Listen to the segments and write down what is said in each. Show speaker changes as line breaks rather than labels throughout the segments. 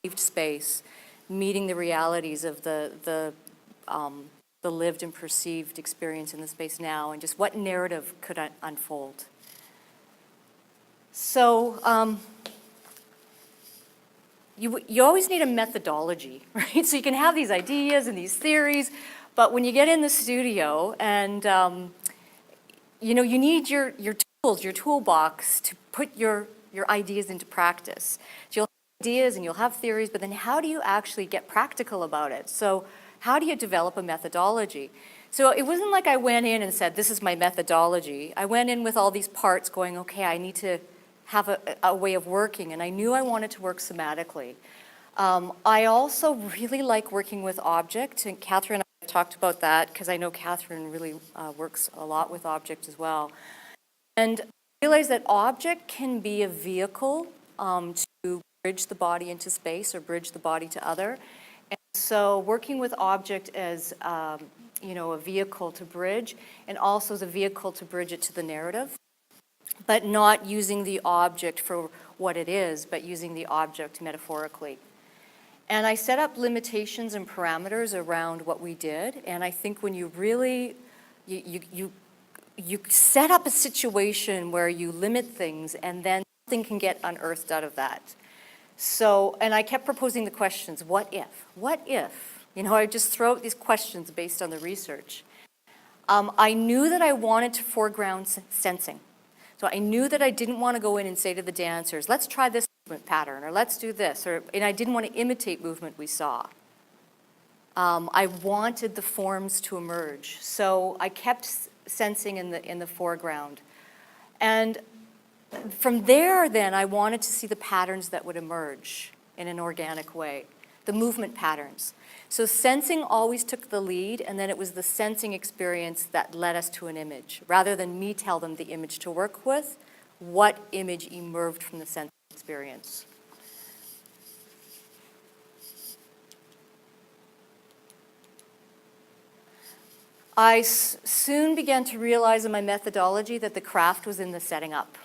perceived space, meeting the realities of the lived and perceived experience in the space now, and just what narrative could unfold. So you always need a methodology, right? So you can have these ideas and these theories, but when you get in the studio and you need your tools, your toolbox to put your ideas into practice. So you'll have ideas and you'll have theories, but then how do you actually get practical about it? So how do you develop a methodology? So it wasn't like I went in and said, this is my methodology. I went in with all these parts going, okay, I need to have a way of working, and I knew I wanted to work somatically. I also really like working with object, and Catherine and I have talked about that because I know Catherine really works a lot with object as well. And I realized that object can be a vehicle to bridge the body into space or bridge the body to other. And so working with object as a vehicle to bridge, and also as a vehicle to bridge it to the narrative, but not using the object for what it is, but using the object metaphorically. And I set up limitations and parameters around what we did, and I think when you really, you set up a situation where you limit things, and then something can get unearthed out of that. So, and I kept proposing the questions, what if? What if? I just throw out these questions based on the research. I knew that I wanted to foreground sensing. So I knew that I didn't want to go in and say to the dancers, let's try this movement pattern, or let's do this, and I didn't want to imitate movement we saw. I wanted the forms to emerge. So I kept sensing in the foreground. And from there, then, I wanted to see the patterns that would emerge in an organic way, the movement patterns. So sensing always took the lead, and then it was the sensing experience that led us to an image. Rather than me tell them the image to work with, what image emerged from the sensing experience. I soon began to realize in my methodology that the craft was in the setting up.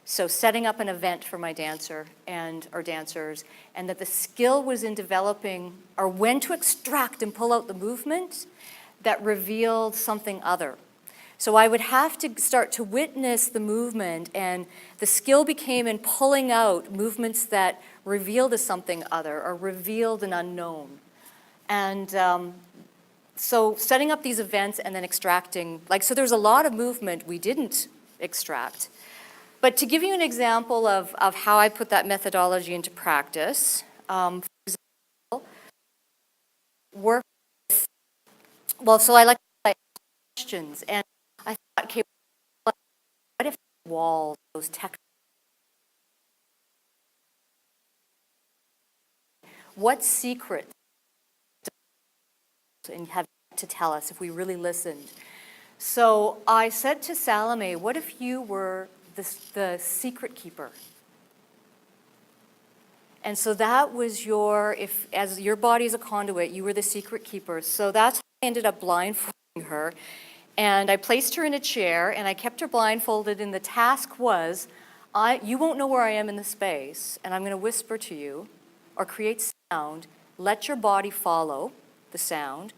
So setting up an event for my dancer or dancers, and that the skill was in developing or when to extract and pull out the movement that revealed something other. So I would have to start to witness the movement, and the skill became in pulling out movements that revealed a something other or revealed an unknown. And so setting up these events and then extracting, so there's a lot of movement we didn't extract. But to give you an example of how I put that methodology into practice, for example, work with, so I like to ask questions, and I thought, okay, what if walls, those textures, what secret and have to tell us if we really listened? So I said to Salome, what if you were the secret keeper? And so that was as your body is a conduit, you were the secret keeper. So that's how I ended up blindfolding her. And I placed her in a chair, and I kept her blindfolded, and the task was, you won't know where I am in the space, and I'm going to whisper to you, or create sound, let your body follow the sound,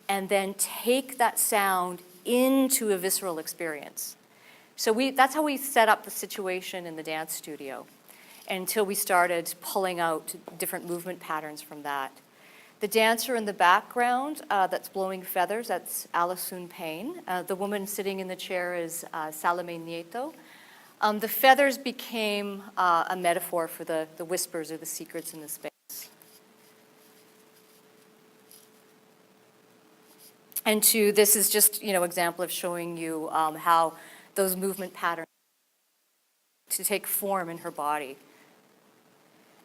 and then take that sound into a visceral experience. So that's how we set up the situation in the dance studio until we started pulling out different movement patterns from that. The dancer in the background that's blowing feathers, that's Alisoun Payne. The woman sitting in the chair is Salome Nieto. The feathers became a metaphor for the whispers or the secrets in the space. And this is just, example of showing you how those movement patterns to take form in her body.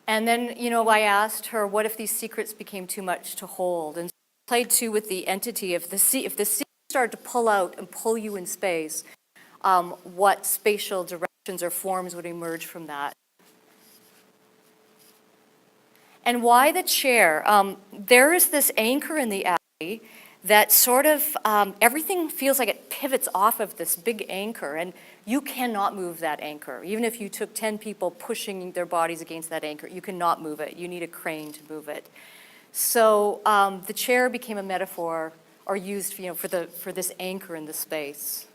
And then, I asked her, what if these secrets became too much to hold? And so I played too with the entity. If the secret started to pull out and pull you in space, what spatial directions or forms would emerge from that? And why the chair? There is this anchor in the alley that sort of, everything feels like it pivots off of this big anchor. And You cannot move that anchor. Even if you took 10 people pushing their bodies against that anchor, you cannot move it. You need a crane to move it. So the chair became a metaphor, or used, for this anchor in the space.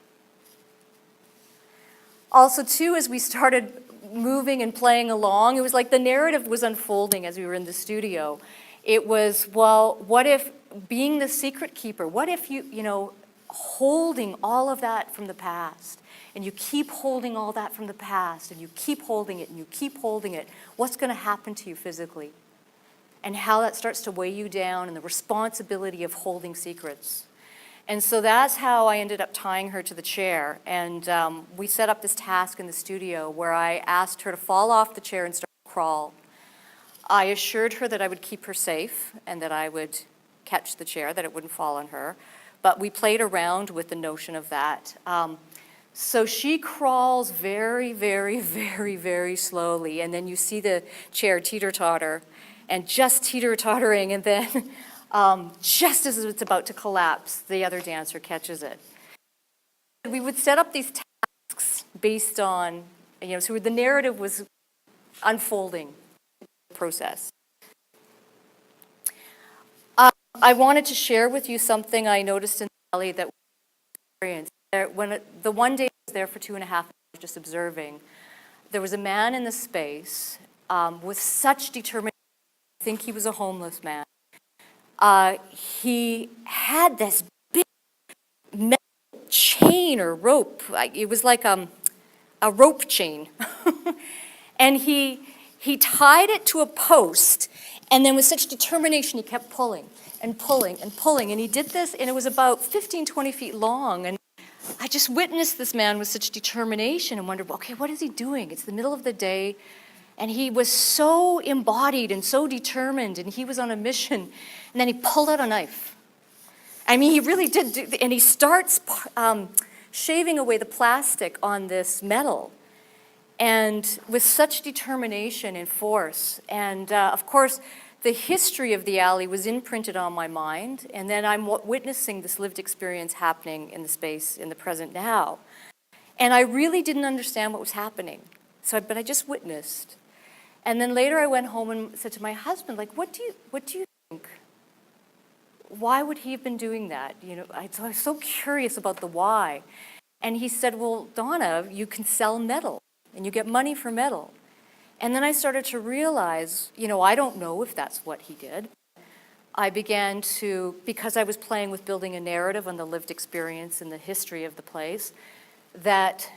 Also, too, as we started moving and playing along, it was like the narrative was unfolding as we were in the studio. It was, well, what if being the secret keeper, what if holding all of that from the past, and you keep holding all that from the past, and you keep holding it, and you keep holding it, what's going to happen to you physically? And how that starts to weigh you down, and the responsibility of holding secrets. And so that's how I ended up tying her to the chair. And we set up this task in the studio where I asked her to fall off the chair and start to crawl. I assured her that I would keep her safe and that I would catch the chair, that it wouldn't fall on her. But we played around with the notion of that. So she crawls very, very, very, very slowly. And then you see the chair teeter-totter, and just teeter-tottering, and then just as it's about to collapse, the other dancer catches it. We would set up these tasks based on, so the narrative was unfolding process. I wanted to share with you something I noticed in the alley that we experienced. The one day I was there for 2.5 hours just observing, there was a man in the space with such determination. I think he was a homeless man. He had this big metal chain or rope. It was like a rope chain. And he tied it to a post, and then with such determination he kept pulling and pulling and pulling. And he did this, and it was about 15, 20 feet long. And I just witnessed this man with such determination and wondered, okay, what is he doing? It's the middle of the day. And he was so embodied and so determined, and he was on a mission. And then he pulled out a knife. I mean, he really did, and he starts shaving away the plastic on this metal, and with such determination and force. And of course, the history of the alley was imprinted on my mind, and then I'm witnessing this lived experience happening in the space in the present now. And I really didn't understand what was happening, but I just witnessed. And then later I went home and said to my husband, what do you think? Why would he have been doing that? I was so curious about the why. And he said, well, Donna, you can sell metal, and you get money for metal. And then I started to realize, I don't know if that's what he did. I began to, because I was playing with building a narrative on the lived experience and the history of the place, that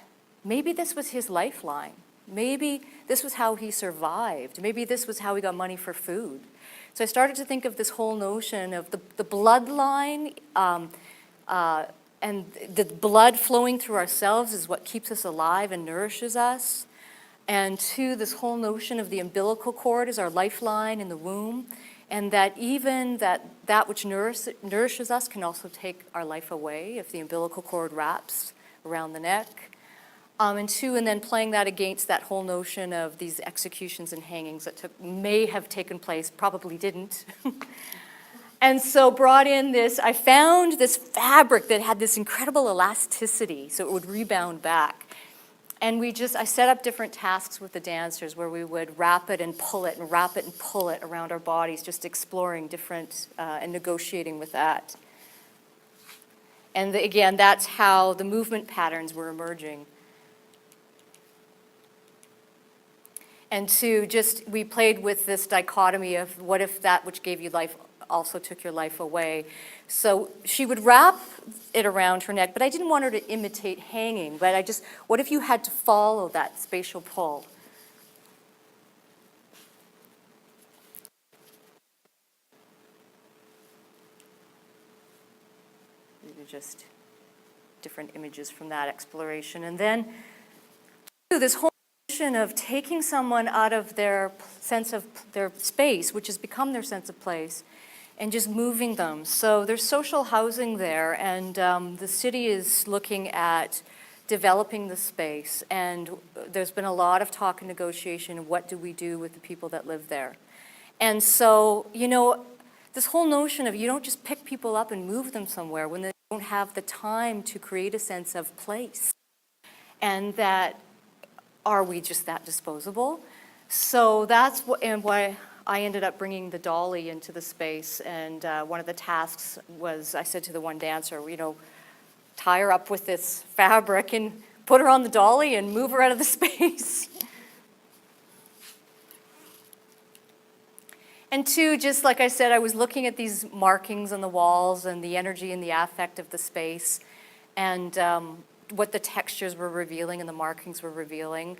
maybe this was his lifeline. Maybe this was how he survived. Maybe this was how he got money for food. So I started to think of this whole notion of the bloodline, and the blood flowing through ourselves is what keeps us alive and nourishes us. And two, this whole notion of the umbilical cord is our lifeline in the womb, and that even that which nourishes us can also take our life away if the umbilical cord wraps around the neck. And two, and then playing that against that whole notion of these executions and hangings that may have taken place, probably didn't. And so brought in I found this fabric that had this incredible elasticity, so it would rebound back. And I set up different tasks with the dancers where we would wrap it and pull it and wrap it and pull it around our bodies, just exploring different and negotiating with that. And again, that's how the movement patterns were emerging. And two, we played with this dichotomy of what if that which gave you life also took your life away. So she would wrap it around her neck, but I didn't want her to imitate hanging, but what if you had to follow that spatial pull? These are just different images from that exploration. And then this whole notion of taking someone out of their sense of their space, which has become their sense of place, and just moving them. So there's social housing there, and the city is looking at developing the space, and there's been a lot of talk and negotiation of what do we do with the people that live there. And so, this whole notion of you don't just pick people up and move them somewhere when they don't have the time to create a sense of place. and that are we just that disposable? So that's why I ended up bringing the dolly into the space, and one of the tasks was, I said to the one dancer, tie her up with this fabric and put her on the dolly and move her out of the space. And two, just like I said, I was looking at these markings on the walls and the energy and the affect of the space, and what the textures were revealing and the markings were revealing,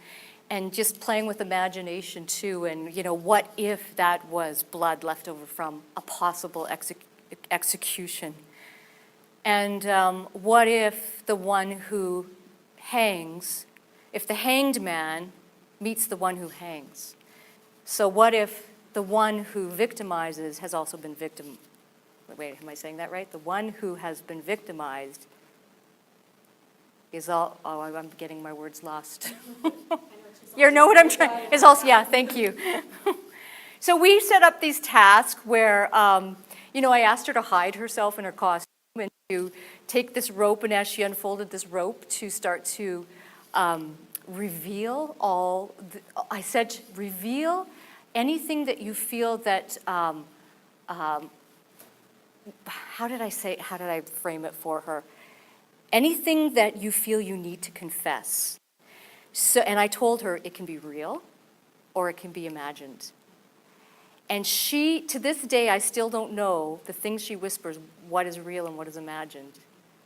and just playing with imagination too, and what if that was blood left over from a possible execution? And what if the one who hangs, if the hanged man meets the one who hangs? So what if the one who victimizes has also been wait, am I saying that right? The one who has been victimized is I'm getting my words lost. You know what I'm trying, is also, yeah, thank you. So we set up these tasks where, I asked her to hide herself in her costume and to take this rope, and as she unfolded this rope, to start to reveal I said, reveal anything that you feel that, how did I frame it for her? Anything that you feel you need to confess. So, and I told her it can be real or it can be imagined. And she, to this day, I still don't know the things she whispers, what is real and what is imagined.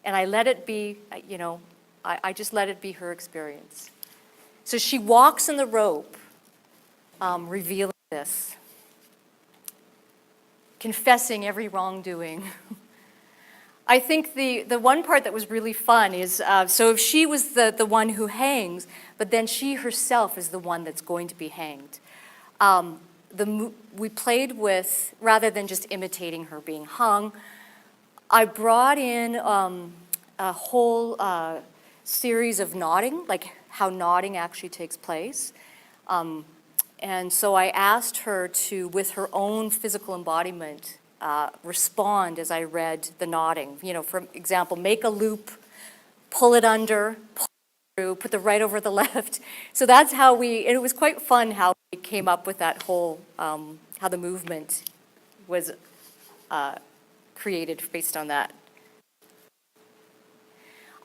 And I let it be, I just let it be her experience. So she walks in the rope, revealing this, confessing every wrongdoing. I think the one part that was really fun is, so if she was the one who hangs, but then she herself is the one that's going to be hanged. We played with, rather than just imitating her being hung, I brought in a whole series of nodding, like how nodding actually takes place. And so I asked her to, with her own physical embodiment, respond as I read the nodding. For example, make a loop, pull it under, pull it through, put the right over the left. So that's how and it was quite fun how we came up with that whole, how the movement was created based on that.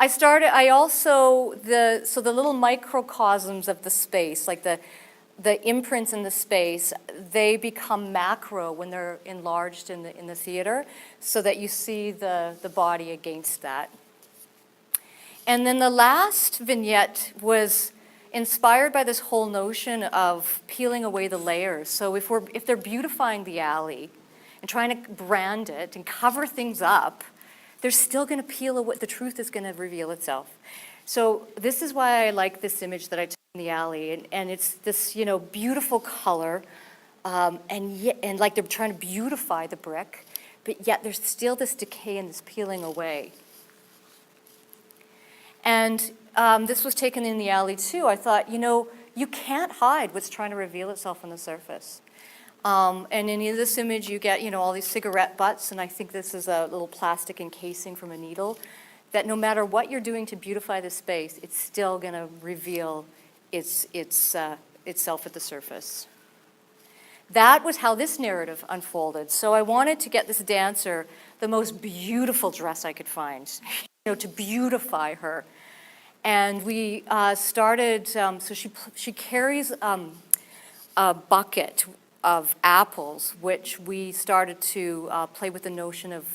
So the little microcosms of the space, like the imprints in the space, they become macro when they're enlarged in the theater, so that you see the body against that. And then the last vignette was inspired by this whole notion of peeling away the layers. So if they're beautifying the alley and trying to brand it and cover things up, they're still going to peel away. The truth is going to reveal itself. So this is why I like this image that I took in the alley, and it's this, beautiful color, and like they're trying to beautify the brick, but yet there's still this decay and this peeling away. And this was taken in the alley too. I thought, you can't hide what's trying to reveal itself on the surface. And in this image, you get, all these cigarette butts, and I think this is a little plastic encasing from a needle, that no matter what you're doing to beautify the space, it's still going to reveal itself at the surface. That was how this narrative unfolded. So I wanted to get this dancer the most beautiful dress I could find, to beautify her. And we started, so she carries a bucket of apples, which we started to play with the notion of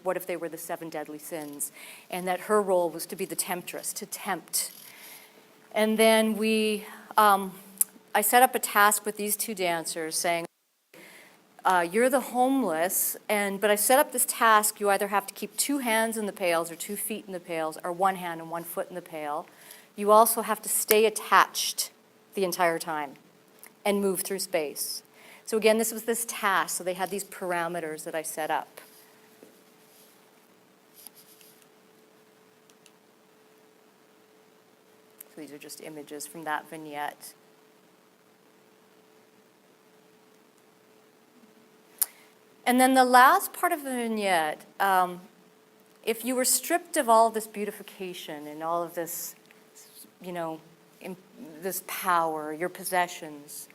what if they were the 7 deadly sins, and that her role was to be the temptress, to tempt. And then I set up a task with these 2 dancers saying, you're the homeless, but I set up this task, you either have to keep 2 hands in the pails or 2 feet in the pails, or 1 hand and 1 foot in the pail. You also have to stay attached the entire time and move through space. So again, this was this task, so they had these parameters that I set up. So these are just images from that vignette. And then the last part of the vignette, if you were stripped of all of this beautification and all of this you know, this power, your possessions,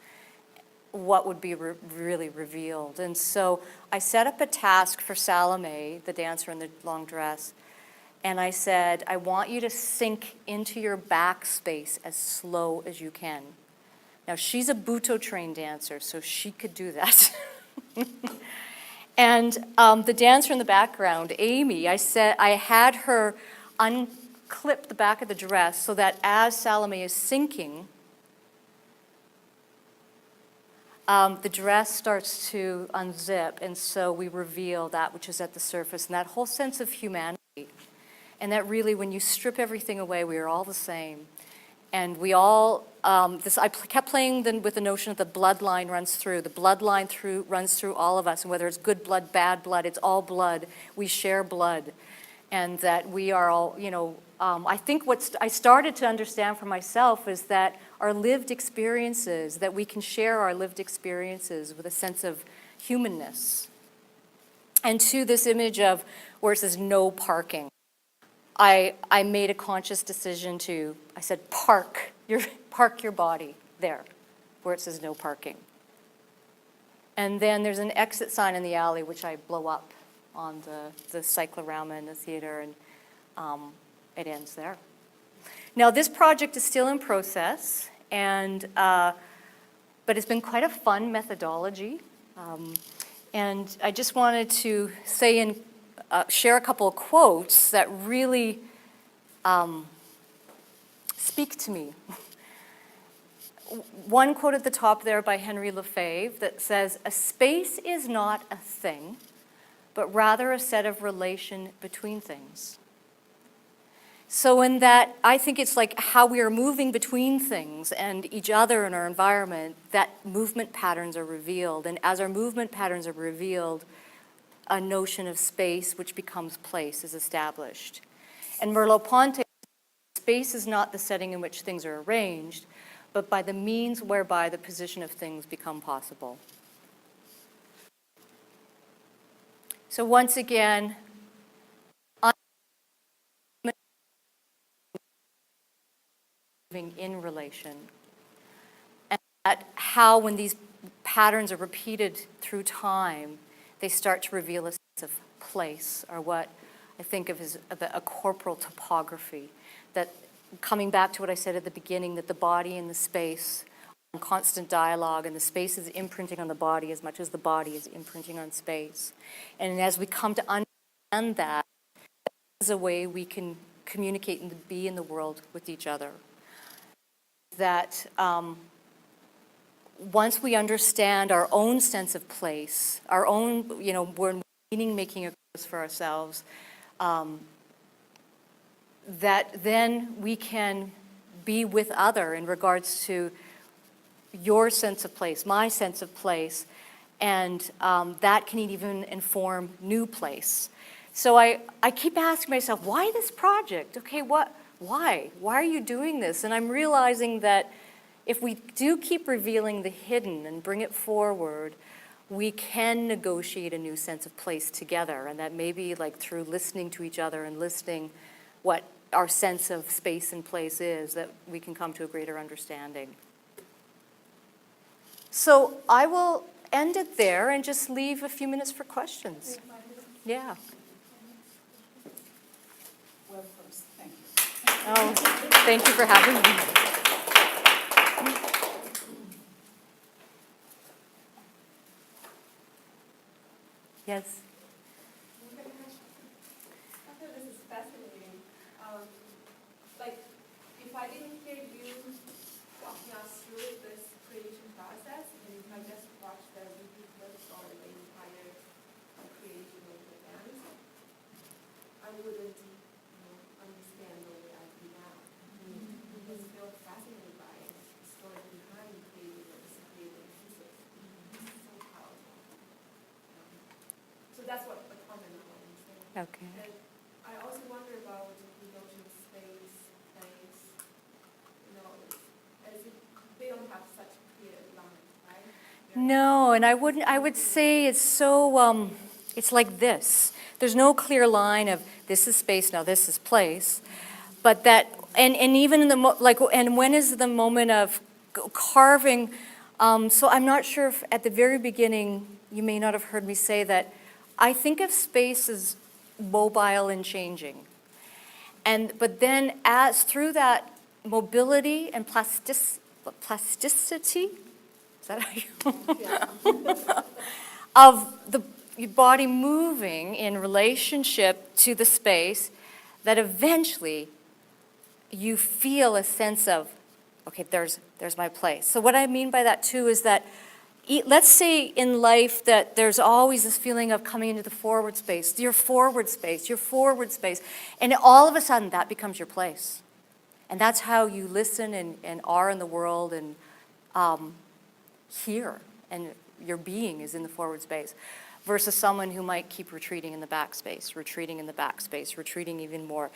what would be really revealed. And so I set up a task for Salome, the dancer in the long dress, and I said, I want you to sink into your backspace as slow as you can. Now, she's a Buto-trained dancer, so she could do that. And the dancer in the background, Amy, I had her unclip the back of the dress so that as Salome is sinking, the dress starts to unzip, and so we reveal that which is at the surface, and that whole sense of humanity. And that really, when you strip everything away, we are all the same. And we all, I kept playing with the notion that the bloodline runs through. The bloodline runs through all of us, and whether it's good blood, bad blood, it's all blood. We share blood. And that we are all, you know, I think what I started to understand for myself is that our lived experiences, that we can share our lived experiences with a sense of humanness. And to this image of where it says no parking, I made a conscious decision I said, park your body there, where it says no parking. And then there's an exit sign in the alley, which I blow up on the cyclorama in the theater, and it ends there. Now, this project is still in process, but it's been quite a fun methodology. And I just wanted to say and share a couple of quotes that really speak to me. One quote at the top there by Henry Lefebvre that says, "A space is not a thing, but rather a set of relation between things." So in that, I think it's like how we are moving between things and each other in our environment, that movement patterns are revealed. And as our movement patterns are revealed, a notion of space, which becomes place, is established. And Merleau-Ponty, space is not the setting in which things are arranged, but by the means whereby the position of things become possible. So once again, moving in relation, and at how when these patterns are repeated through time, they start to reveal a sense of place, or what I think of as a corporal topography. That, coming back to what I said at the beginning, that the body and the space are in constant dialogue, and the space is imprinting on the body as much as the body is imprinting on space. And as we come to understand that, is a way we can communicate and be in the world with each other. That once we understand our own sense of place, our own, we're meaning-making occurs for ourselves, that then we can be with other in regards to your sense of place, my sense of place, and that can even inform new place. So I keep asking myself, why this project? Okay, why? Why are you doing this? And I'm realizing that if we do keep revealing the hidden and bring it forward, we can negotiate a new sense of place together. And that maybe like through listening to each other and listening what our sense of space and place is, that we can come to a greater understanding. So I will end it there and just leave a few minutes for questions. Yeah.
Well, first, thank you.
Oh, thank you for having me. Yes.
I thought this is fascinating. Like, if I didn't hear you walking us through this creation process, and if I just watched the YouTube clips or the entire creation of the dance, I wouldn't understand the way I do now. I just feel fascinated by the story behind creating this creative pieces. It's so powerful. So that's what the comment I want to say.
Okay.
And I also wonder about the notion of space, place, as if they don't have such clear lines, right?
No, and I would say it's so, it's like this. There's no clear line of this is space, now this is place, but that And even in the, and when is the moment of carving? So I'm not sure if at the very beginning, you may not have heard me say that I think of space as mobile and changing. But then as through that mobility and plasticity, is that how you? Of the body moving in relationship to the space, that eventually you feel a sense of, okay, there's my place. So what I mean by that too is that, let's say in life that there's always this feeling of coming into the forward space, your forward space, and all of a sudden that becomes your place. And that's how you listen and are in the world and hear, and your being is in the forward space. Versus someone who might keep retreating in the backspace, retreating even more,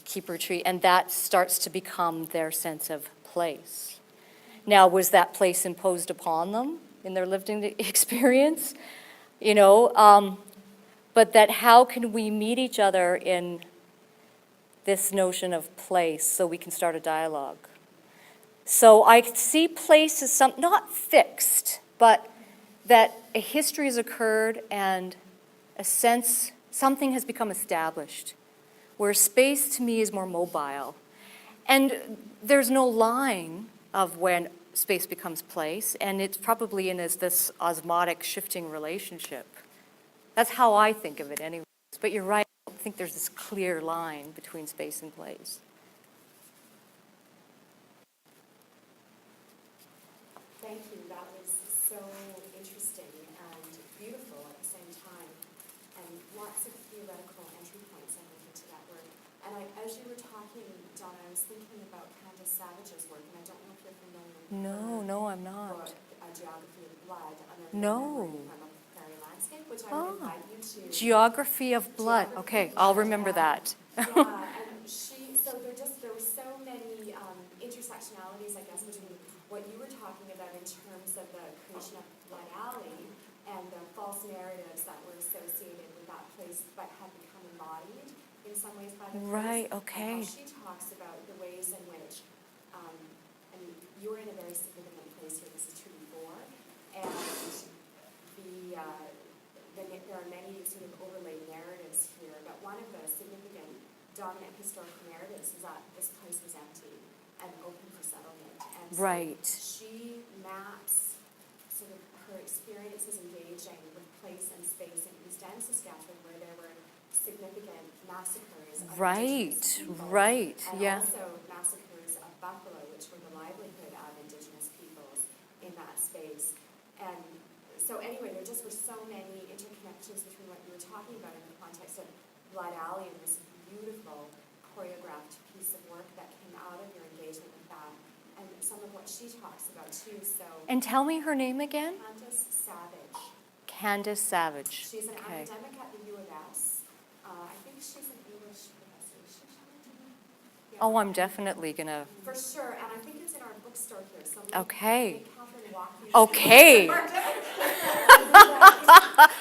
keep retreat, and that starts to become their sense of place. Now, was that place imposed upon them in their lived experience? But that how can we meet each other in this notion of place so we can start a dialogue? So I see place as not fixed, but that a history has occurred and a sense, something has become established, where space to me is more mobile. And there's no line of when space becomes place, and it's probably in this osmotic shifting relationship. That's how I think of it anyways. But you're right, I don't think there's this clear line between space and place.
Thank you. That was so interesting and beautiful at the same time, and lots of theoretical entry points I think into that work. And as you were talking, Donna, I was thinking about Candace Savage's work, and I don't know if you're familiar with
No, I'm not.
book, Geography of Blood,
No.
from a fairy landscape, which I would invite you to.
Geography of blood. Okay, I'll remember that.
And so there were so many intersectionalities, I guess, between what you were talking about in terms of the creation of Blood Alley and the false narratives that were associated with that place but had become embodied in some ways by the place.
Right,
And
okay.
how she talks about the ways in which, I mean, you're in a very significant place here, this is true before, and there are many sort of overlaid narratives here, but one of the significant dominant historical narratives is that this place was empty and open for settlement. And so
Right.
she maps sort of her experiences engaging with place and space in East End, Saskatchewan, where there were significant massacres of Indigenous peoples, and
yeah.
also massacres of buffalo, which were the livelihood of Indigenous peoples in that space. And so anyway, there just were so many interconnections between what you were talking about in the context of Blood Alley and this beautiful choreographed piece of work that came out of your engagement with that, and some of what she talks about too. So
And tell me her name again?
Candace Savage.
Candace Savage.
She's an
Okay.
academic at the U of S. I think she's an English professor. Is she Chinese? Yeah.
Oh, I'm definitely gonna.
For sure, and I think it's in our bookstore here. So
Okay.
make Catherine walk you.
Okay.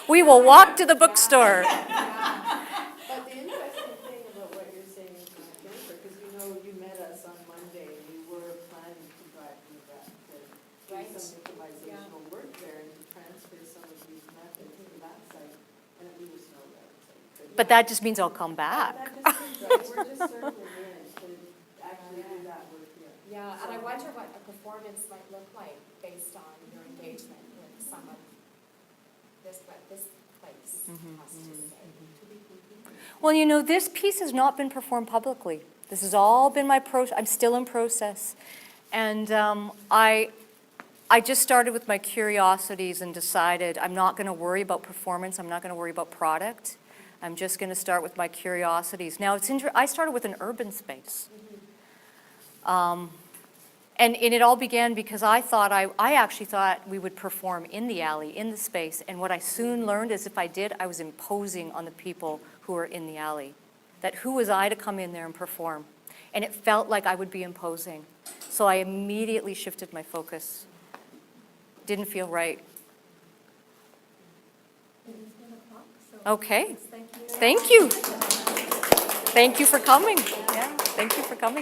We will walk to the bookstore.
But the interesting thing about what you're saying, Jennifer, because you met us on Monday, and you were planning to drive me back to do
Right.
some improvisational work there and to transfer some of these methods to that site, and we just know that.
But that just means I'll come back.
That just means that we're just circling in to actually do that work here.
Yeah, and I wonder what a performance might look like based on your engagement with some of what this place has to say.
Well, this piece has not been performed publicly. This has all been I'm still in process. And I just started with my curiosities and decided I'm not going to worry about performance. I'm not going to worry about product. I'm just going to start with my curiosities. Now, I started with an urban space. And it all began because I actually thought we would perform in the alley, in the space, and what I soon learned is if I did, I was imposing on the people who were in the alley. That who was I to come in there and perform? And it felt like I would be imposing. So I immediately shifted my focus. Didn't feel right. Okay. Thank you. Thank you for coming. Yeah. Thank you for coming.